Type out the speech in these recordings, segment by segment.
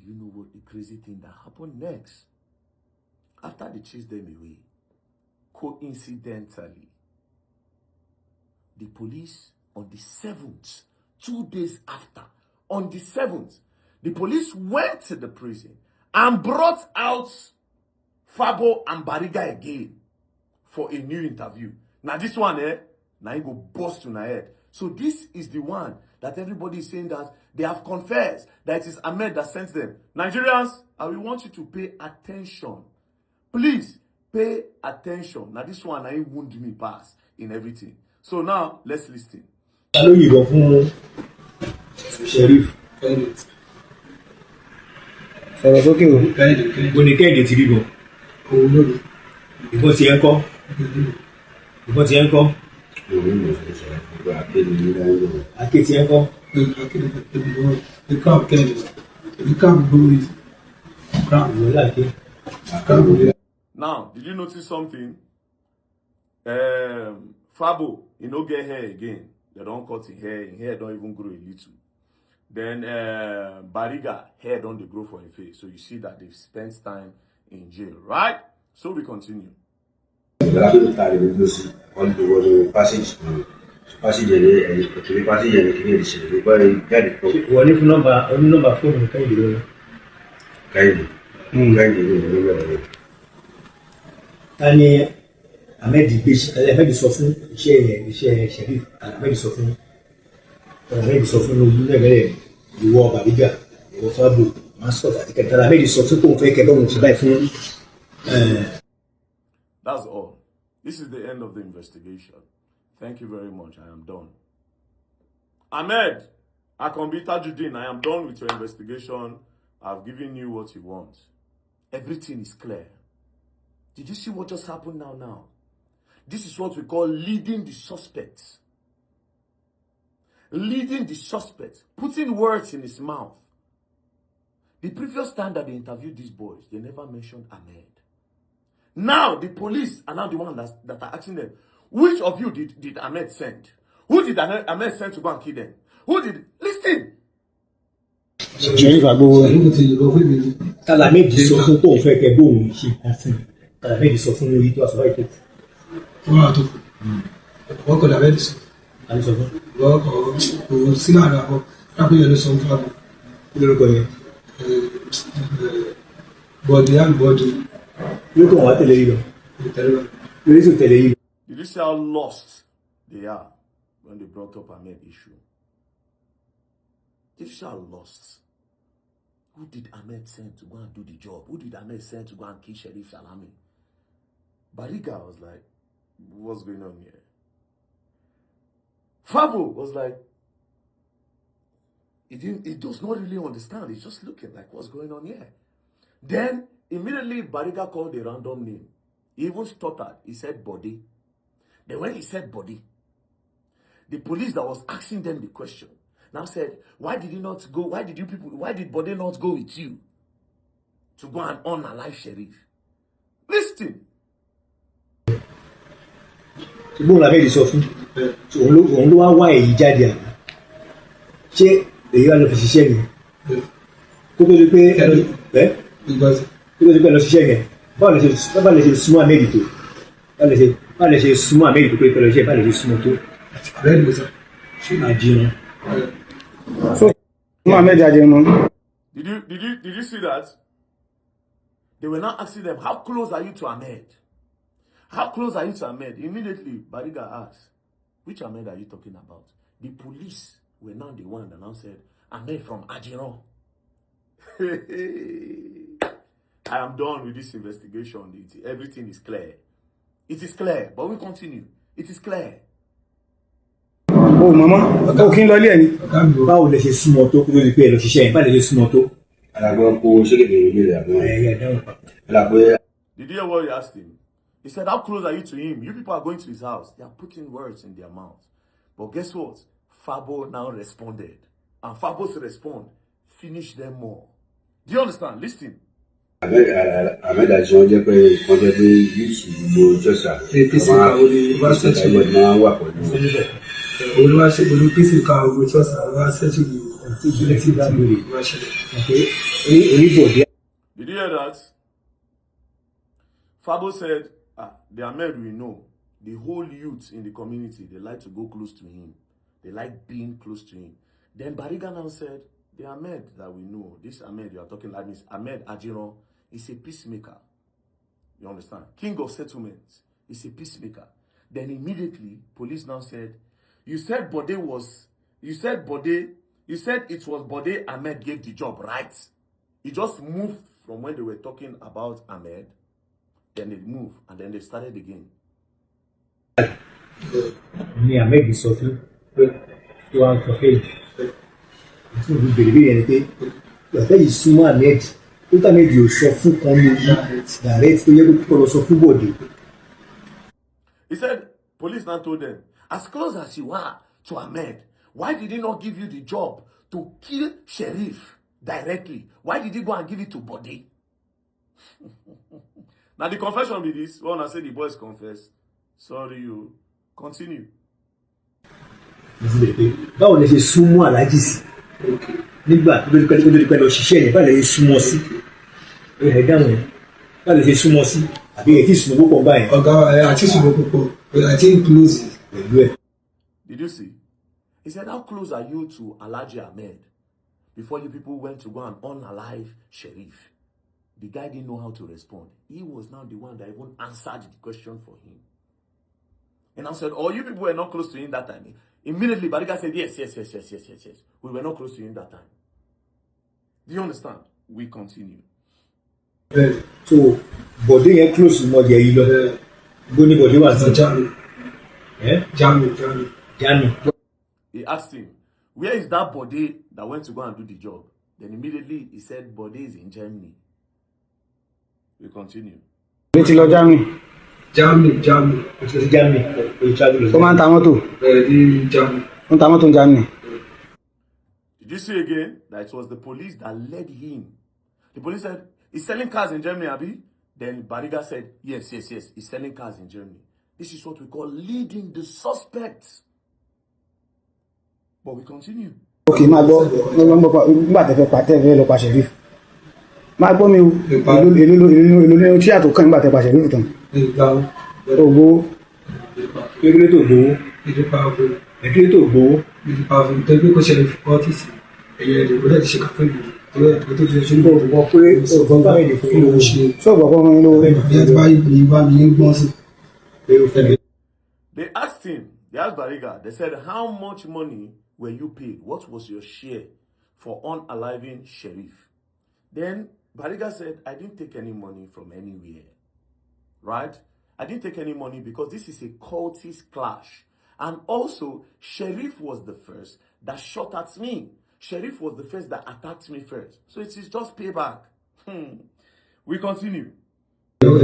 you know what the crazy thing that happened next? After they chased them away, coincidentally, the police on the 7th, 2 days after, on the 7th, the police went to the prison and brought out Fabo and Bariga again for a new interview. Now this one, now you go bust to my head. So this is the one that everybody is saying that they have confessed that it is Ahmed that sent them. Nigerians, I will want you to pay attention. Please pay attention. Now this one, I wound me pass in everything. So now let's listen. Hello, you go from Sheriff. So it's okay. When you get the TV, because you come. Because you come. Now, did you notice something? Fabo, he no get hair again. They don't cut his hair. His hair don't even grow a little. Then Bariga, hair don't they grow for his face. So you see that they've spent time in jail, right? So we continue. Passage Tani Ahmed sọ fún iṣẹ́ Sheriff, Ahmed sọ fún olùdíje ìwọ Bariga, ìwọ Fabo, mascot àti kẹta. Ahmed sọ fún kóun fẹ́ kẹ́bọ́n ti báyìí fún. That's all. This is the end of the investigation. Thank you very much. I am done. Ahmed, Akanbi Tajudeen, I am done with your investigation. I've given you what you want. Everything is clear. Did you see what just happened now? This is what we call leading the suspects. Leading the suspect, putting words in his mouth. The previous time that they interviewed these boys, they never mentioned Ahmed. Now the police are now the one that are asking them, which of you did Ahmed send? Who did Ahmed send to go and kill them? Who did? Listen. Ahmed sọ fún kóun fẹ́ kẹ́bọ́n ṣe àfihàn. Ahmed sọ fún orí tó aṣọ báyìí tó. Wọ́n kọ̀ Ahmed sọ. Ahmed sọ fún. Wọ́n kọ̀ sínú àrà àbọ̀ lápẹ́ yẹn ló sọ fún àbọ̀. Kí lórúkọ yẹn? Bọ̀dé and bọ̀dé. Yóò kọ̀ wá tẹ̀lé yìí lọ. Lórí tó tẹ̀lé yìí lọ. Did you see how lost they are when they brought up Ahmed issue? Did you see how lost? Who did Ahmed send to go and do the job? Who did Ahmed send to go and kill Sheriff Salami? Bariga was like, what's going on here? Fabo was like, he does not really understand. He's just looking like, what's going on here? Then, immediately, Bariga called a random name. He even stuttered. He said body. Then when he said body, the police that was asking them the question now said, why did body not go with you to go and unalive Sheriff? Listen. Ṣùgbọ́n Ahmed sọ fún òun ló wá èyí jáde àná. Ṣé èyí wà lọ fi ṣiṣẹ́ yẹn? Kó tó di pé lọ ṣiṣẹ́ yẹn, báwo lè ṣe súnmọ́ Ahmed tó? Báwo lè ṣe súnmọ́ Ahmed tó pé pẹ̀lú iṣẹ́ báwo lè ṣe súnmọ́ tó? Ahmed ló sọ. Ṣé máa jí wọn? Did you see that? They were now asking them, how close are you to Ahmed? How close are you to Ahmed? Immediately, Bariga asked, which Ahmed are you talking about? The police were now the one that now said, Ahmed from Ajiron. I am done with this investigation. Everything is clear. It is clear, but we continue. It is clear. Oh, Mama, okay, Loli. Báwo lè ṣe súnmọ́ tó kúrò ní pé lọ ṣiṣẹ́ yẹn? Báwo lè ṣe súnmọ́ tó? Did you hear what he asked him? He said, how close are you to him? You people are going to his house. They are putting words in their mouth. But guess what? Fabo now responded. And Fabo's response finished them more. Do you understand? Listen. Ahmed àjọ jẹ́ pé ìkànjẹ́ pé yíṣù gbogbo jọ́sà àwọn wà pẹ̀lú. Olúwa ṣe pẹ̀lú písì ká ogun jọ́sà wá sẹ́tù ìlú. oníbọ̀dé. Did you hear that? Fabo said, the Ahmed we know, the whole youth in the community, they like to go close to him. They like being close to him. Then Bariga now said, the Ahmed that we know, this Ahmed you are talking like this, Ahmed Ajiron, is a peacemaker. You understand? King of settlements is a peacemaker. Then immediately, police now said, you said it was Bode Ahmed gave the job, right? He just moved from when they were talking about Ahmed. Then they moved, and then they started again. Ni Ahmed sọ fún pé kí wọ́n sọ pé àti òbí bèrè bí ẹni pé ìgbàfẹ́ yìí súnmọ́ Ahmed ó tà Ahmed yóò sọ fún kan ní direct tó yẹ kó lọ sọ fún Bọ̀dé. He said, police now told them, as close as you are to Ahmed, why did he not give you the job to kill Sheriff directly? Why did he go and give it to Bode? Now the confession be this. When I say the boys confess, sorry you. Continue. Báwo lè ṣe súnmọ́ Aláàjì sí nígbà tó lórí pẹ́ lọ ṣiṣẹ́ yẹn báwo lè ṣe súnmọ́ sí ẹ̀ dáhùn yẹn báwo lè ṣe súnmọ́ sí àbí ẹ̀ tí ìsúnmọ́ púpọ̀ báyìí. Ọ̀gá àti ìsúnmọ́ púpọ̀ àti close pẹ̀lú ẹ̀. Did you see? He said, how close are you to Alhaji Ahmed before you people went to go and unalive Sheriff? The guy didn't know how to respond. He was now the one that even answered the question for him. And I said, oh, you people were not close to him that time. Immediately, Bariga said, yes. We were not close to him that time. Do you understand? We continue. So, Bọ̀dé yẹn close to mọ̀jẹ̀ yìí lọ. Gbóni Bọ̀dé wà sí. Jami. He asked him, where is that Bode that went to go and do the job? Then immediately he said, Bode is in Germany. We continue. Germany. Come on, Germany. Did you see again that it was the police that led him? The police said, he's selling cars in Germany, Abi? Then Bariga said, yes, he's selling cars in Germany. This is what we call leading the suspects. But we continue. Okay, my boy, nígbà tẹ́ fẹ́ pa tẹ́ lọ pa Sheriff. Máa gbọ́ mi èlò tí àtò kan nígbà tẹ́ pa Sheriff tán. Ògbó. Kékeré tó gbowó. Kékeré tó gbowó. Tẹ́gbẹ́ kó Sheriff ọ́fíìsì ẹ̀yẹ ìdìbò láti ṣe kàfẹ́ ìlú. Tó ti ṣe Mo mọ̀ pé ọ̀gbọ́n bá mi lè fún mi ṣe. Ṣọ́ọ̀bù ọkọ̀ ọmọ yín lówó. Ìyá ti bá mi ń gbọ́n sí. They asked him, they asked Bariga, they said, how much money were you paid? What was your share for unaliving Sheriff? Then Bariga said, I didn't take any money from anywhere. Right? I didn't take any money because this is a cultist clash. And also, Sheriff was the first that shot at me. Sheriff was the first that attacked me first. So it is just payback. We continue. Èló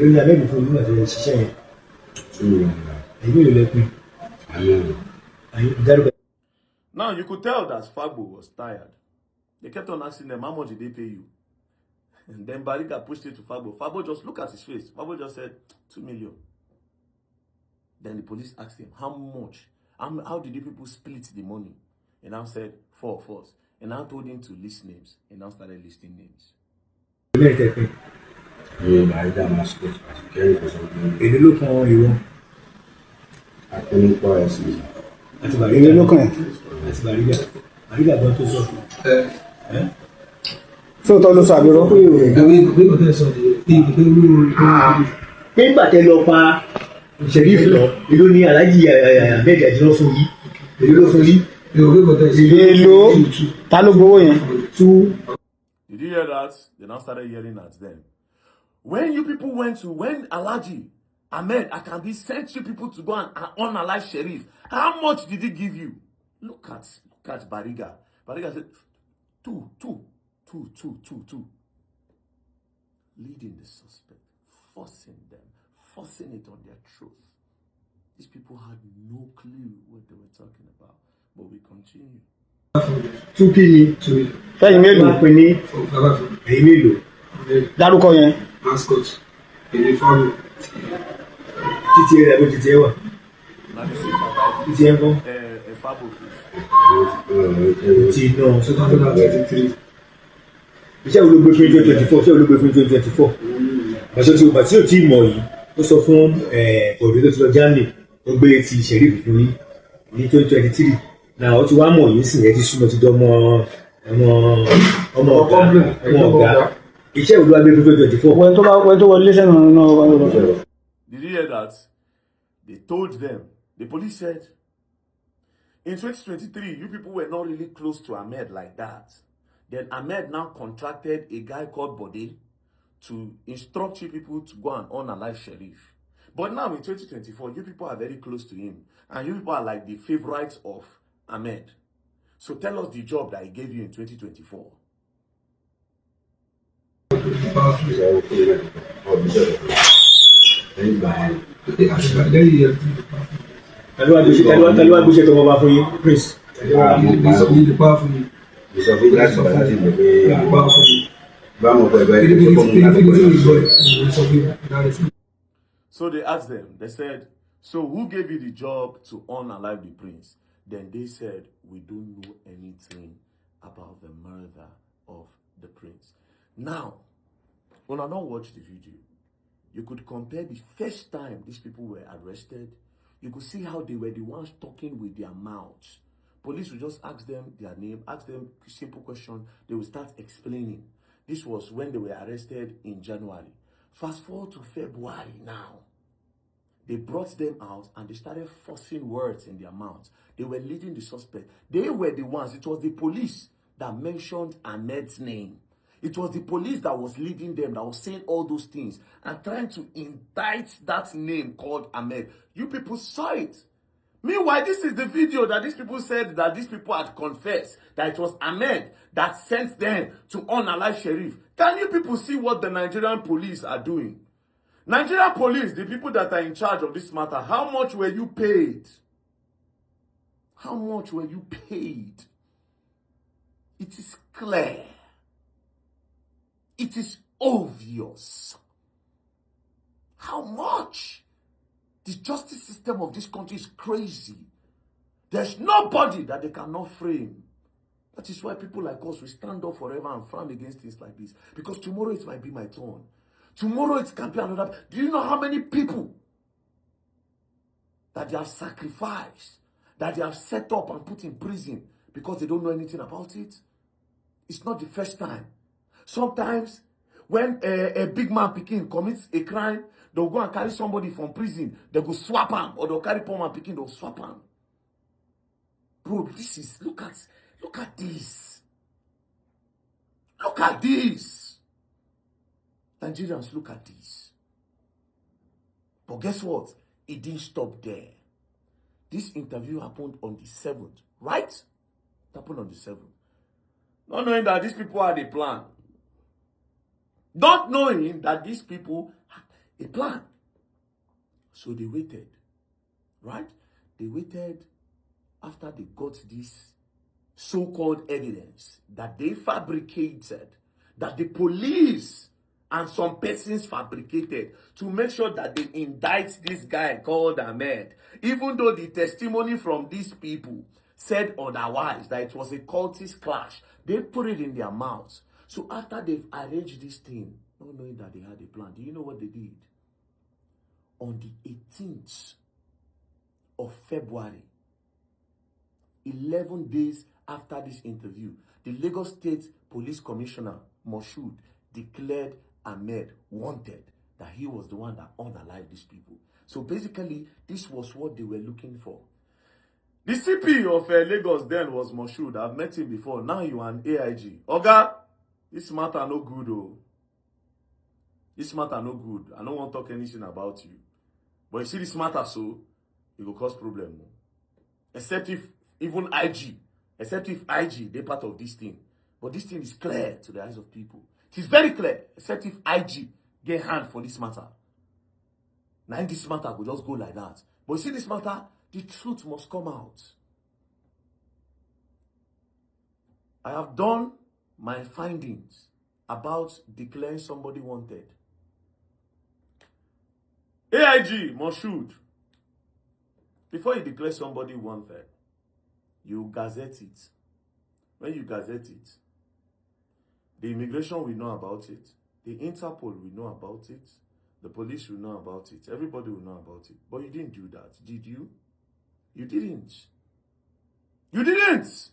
ni Ahmed fún mi àti ṣiṣẹ́ yẹn. Èló lè pín. Now you could tell that Fagbo was tired. They kept on asking them, how much did they pay you? And then Bariga pushed it to Fagbo. Fagbo just looked at his face. Fagbo just said, 2 million. Then the police asked him, how much? How did the people split the money? And now said, 4 of us. And now told him to list names. And now started listing names. Èló ló kan ìwọ. Akínnípọ̀ ẹ̀sìn. Àti Bariga. Èló ló kàn ẹ́. Àti Bariga. Bariga gbọ́n tó sọ. Sóòótọ́ ló sọ àbúrò. Pé nígbà tẹ́ lọ pa Sheriff lọ, èló ni Alhaji Ahmed Ajiran fún yìí. Èló ló fún yìí. Èló ta ló gbowó yẹn. Did you hear that? They now started yelling at them. When you people went to, when Alhaji Ahmed Akambi sent you people to go and unalive Sheriff, how much did he give you? Look at Bariga. Bariga said, 2. Leading the suspect, forcing it on their truth. These people had no clue what they were talking about. But we continue. 2 kini. Fẹ́yìn mélòó? Pín ní ẹ̀yìn mélòó. Dárúkọ yẹn. Mascot. Èdè fọ́ọ̀mù. Títí ẹ̀ lẹ́gbẹ̀ẹ́ títí ẹ̀ wà. Now this is about Títí ẹ̀ kọ́. a Fabo face. Tí náà. 2023. iṣẹ́ olóògbé fún 2024 iṣẹ́ olóògbé fún 2024 àṣọ tí o bá tí o tí ì mọ̀ yìí ó sọ fún ọ̀dọ́ tó ti lọ Germany ó gbé ti Sheriff fún yín ní 2023 náà ó ti wá mọ̀ yìí sì ẹ ti súnmọ́ ti dán ọmọ ọ̀gá iṣẹ́ olóògbé fún 2024. wẹ́n tó wọlé sẹ́nu náà. Did you hear that? They told them, the police said, in 2023, you people were not really close to Ahmed like that. Then Ahmed now contracted a guy called Bode to instruct you people to go and unalive Sheriff. But now in 2024, you people are very close to him. And you people are like the favorites of Ahmed. So tell us the job that he gave you in 2024. Taliwa gbéṣẹ́ tó wọ́n bá fún yín Prince. So they asked them, they said, so who gave you the job to unalive the prince? Then they said, we don't know anything about the murder of the prince. Now, when I don't watch the video, you could compare the first time these people were arrested. You could see how they were the ones talking with their mouths. Police would just ask them their name, ask them a simple question. They would start explaining. This was when they were arrested in January. Fast forward to February now. They brought them out and they started forcing words in their mouths. They were leading the suspect. They were the ones. It was the police that mentioned Ahmed's name. It was the police that was leading them, that was saying all those things and trying to indict that name called Ahmed. You people saw it. Meanwhile, this is the video that these people said that these people had confessed that it was Ahmed that sent them to unalive Sheriff. Can you people see what the Nigerian police are doing? Nigerian police, the people that are in charge of this matter, how much were you paid? How much were you paid? It is clear. It is obvious. How much? The justice system of this country is crazy. There's nobody that they cannot frame. That is why people like us will stand up forever and frown against things like this. Because tomorrow it might be my turn. Tomorrow it can be another. Do you know how many people that they have sacrificed, that they have set up and put in prison because they don't know anything about it? It's not the first time. Sometimes when a big man Pekin commits a crime, they'll go and carry somebody from prison. They'll go swap him, or they'll carry poor man Pekin, they'll swap him. Bro, this is, look at this. Look at this. Nigerians, look at this. But guess what? It didn't stop there. This interview happened on the 7th, right? It happened on the 7th. Not knowing that these people had a plan. Not knowing that these people had a plan. So they waited, right? They waited after they got this so-called evidence that they fabricated, that the police and some persons fabricated to make sure that they indict this guy called Ahmed. Even though the testimony from these people said otherwise, that it was a cultist clash, they put it in their mouths. So after they've arranged this thing, not knowing that they had a plan, do you know what they did? On the 18th of February, 11 days after this interview, the Lagos State Police Commissioner, Moshood, declared Ahmed wanted, that he was the one that unalived these people. So basically, this was what they were looking for. The CP of Lagos then was Moshood. I've met him before. Now you are an AIG. Oga, this matter no good, oh. This matter no good. I don't want to talk anything about you. But you see this matter, so it will cause problem. Oh. Except if even IG, they're part of this thing. But this thing is clear to the eyes of people. It is very clear, except if IG get hand for this matter. Now this matter will just go like that. But you see this matter, the truth must come out. I have done my findings about declaring somebody wanted. AIG, Moshood, before you declare somebody wanted, you gazette it. When you gazette it, The immigration will know about it. The Interpol will know about it. The police will know about it. Everybody will know about it. But you didn't do that, did you? You didn't. You didn't.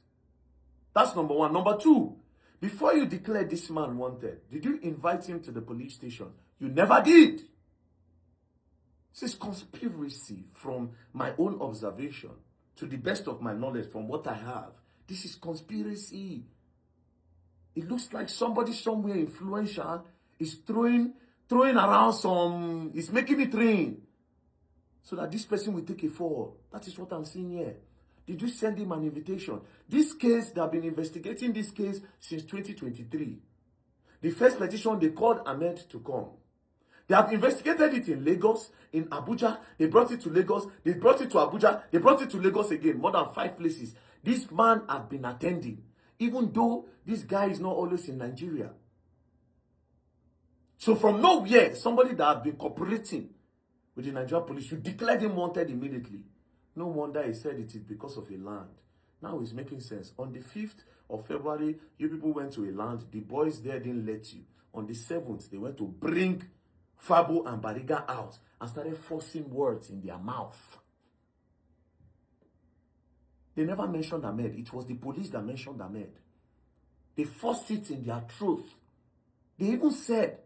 That's number one. Number two, before you declared this man wanted, did you invite him to the police station? You never did. This is conspiracy from my own observation, to the best of my knowledge, from what I have. This is conspiracy. It looks like somebody somewhere influential is throwing around some, is making it rain so that this person will take a fall. That is what I'm seeing here. Did you send him an invitation? This case, they have been investigating this case since 2023. The first petition, they called Ahmed to come. They have investigated it in Lagos, in Abuja. They brought it to Lagos. They brought it to Abuja. They brought it to Lagos again. More than 5 places. This man has been attending, even though this guy is not always in Nigeria. So from nowhere, somebody that has been cooperating with the Nigerian police, you declared him wanted immediately. No wonder he said it is because of a land. Now it's making sense. On the 5th of February, you people went to a land. The boys there didn't let you. On the 7th, they went to bring Fabo and Bariga out and started forcing words in their mouth. They never mentioned Ahmed. It was the police that mentioned Ahmed. They forced it in their truth. They even said,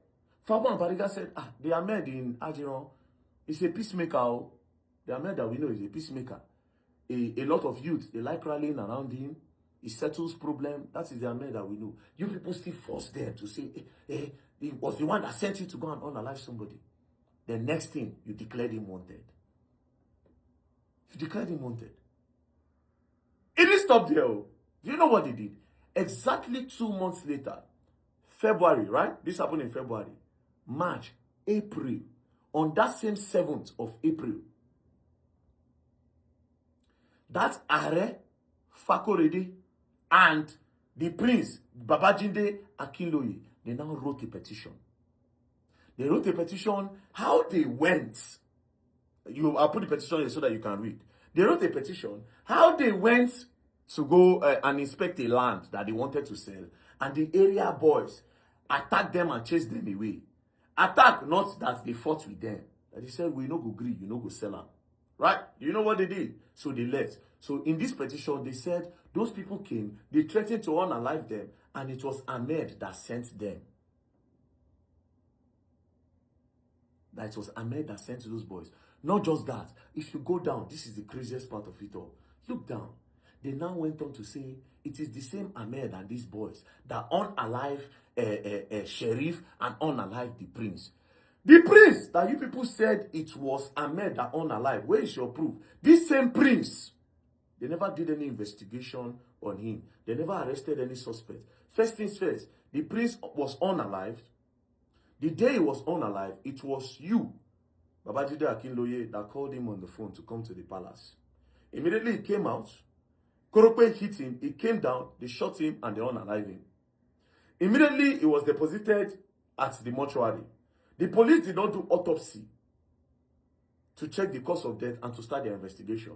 Fabo and Bariga said, the Ahmed in Ajiron is a peacemaker. The Ahmed that we know is a peacemaker. A lot of youth, they like rallying around him. He settles problem. That is the Ahmed that we know. You people still force them to say, he was the one that sent you to go and unalive somebody. The next thing, you declared him wanted. You declared him wanted. It didn't stop there. Do you know what they did? Exactly 2 months later, February, right? This happened in February. March, April. On that same 7th of April, that's Are, Fakorede, and the prince, Babajide Akinloye, they now wrote a petition. They wrote a petition. How they went, I'll put the petition here so that you can read. They wrote a petition. How they went to go and inspect a land that they wanted to sell. And the area boys attacked them and chased them away. Attack, not that they fought with them. They said, we no go agree, you no go sell them. Right? You know what they did? So they left. So in this petition, they said, those people came, they threatened to unalive them, and it was Ahmed that sent them. That it was Ahmed that sent those boys. Not just that. If you go down, this is the craziest part of it all. Look down. They now went on to say, it is the same Ahmed and these boys that unalive Sheriff and unalive the prince. The prince that you people said it was Ahmed that unalive. Where is your proof? This same prince, they never did any investigation on him. They never arrested any suspect. First things first, the prince was unalived. The day he was unalive, it was you, Babajide Akinloye, that called him on the phone to come to the palace. Immediately he came out. Korope hit him. He came down. They shot him and they unalived him. Immediately he was deposited at the mortuary. The police did not do autopsy to check the cause of death and to start their investigation.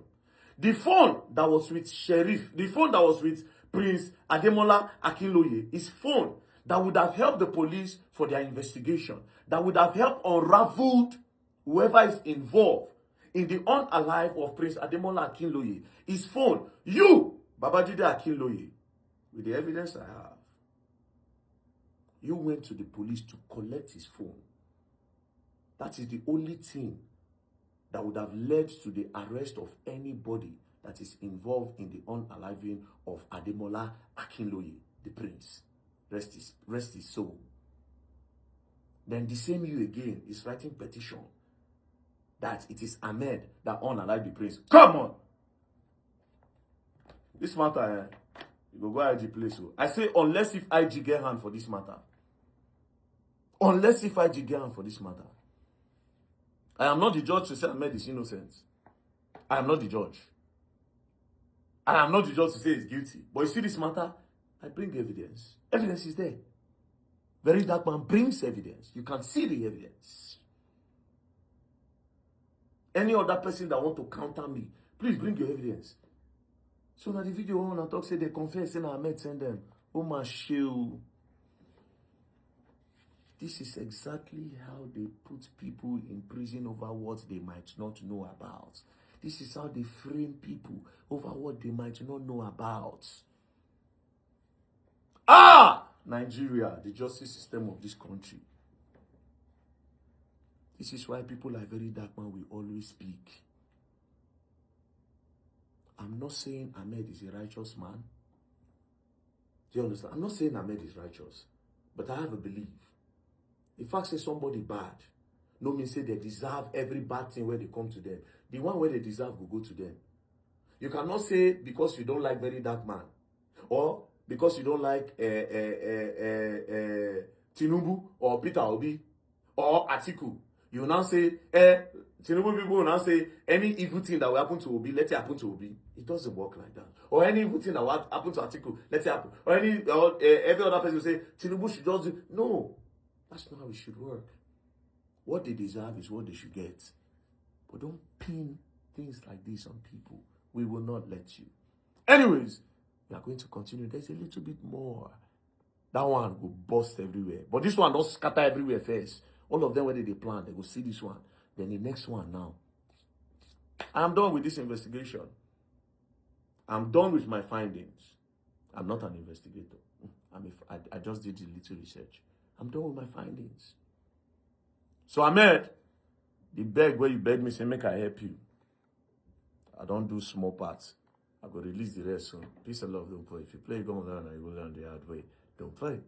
The phone that was with Sheriff, the phone that was with Prince Ademola Akinloye, his phone that would have helped the police for their investigation, that would have helped unravel whoever is involved in the unalive of Prince Ademola Akinloye, his phone, you, Babajide Akinloye, with the evidence I have, you went to the police to collect his phone. That is the only thing that would have led to the arrest of anybody that is involved in the unaliving of Ademola Akinloye, the prince. Rest his soul. Then the same you again is writing petition that it is Ahmed that unalived the prince. Come on! This matter, you go IG place. I say unless if IG get hand for this matter. Unless if IG get hand for this matter. I am not the judge to say Ahmed is innocent. I am not the judge. I am not the judge to say he's guilty. But you see this matter? I bring evidence. Evidence is there. Very Dark Man brings evidence. You can see the evidence. Any other person that want to counter me, please bring your evidence. So now the video on and talk say they confess and Ahmed send them. Oh my shoe. This is exactly how they put people in prison over what they might not know about. This is how they frame people over what they might not know about. Nigeria, the justice system of this country. This is why people like Very Dark Man will always speak. I'm not saying Ahmed is a righteous man. Do you understand? I'm not saying Ahmed is righteous, but I have a belief. If I say somebody bad, no mean say they deserve every bad thing where they come to them. The one where they deserve will go to them. You cannot say because you don't like Very Dark Man, or because you don't like Tinubu or Peter Obi or Atiku, you will now say, Tinubu people will now say, any evil thing that will happen to Obi, let it happen to Obi. It doesn't work like that. Or any evil thing that will happen to Atiku, let it happen. Or every other person will say, Tinubu should just do. No, that's not how it should work. What they deserve is what they should get. But don't pin things like this on people. We will not let you. Anyways, we are going to continue. There's a little bit more. That one will burst everywhere. But this one don't scatter everywhere first. All of them, whether they plan, they will see this one. Then the next one now. I'm done with this investigation. I'm done with my findings. I'm not an investigator. I just did a little research. I'm done with my findings. So Ahmed, the beg where you beg me, say make I help you. I don't do small parts. I go release the rest soon. Peace and love, don't play. If you play, go on down and you will learn the hard way. Don't play.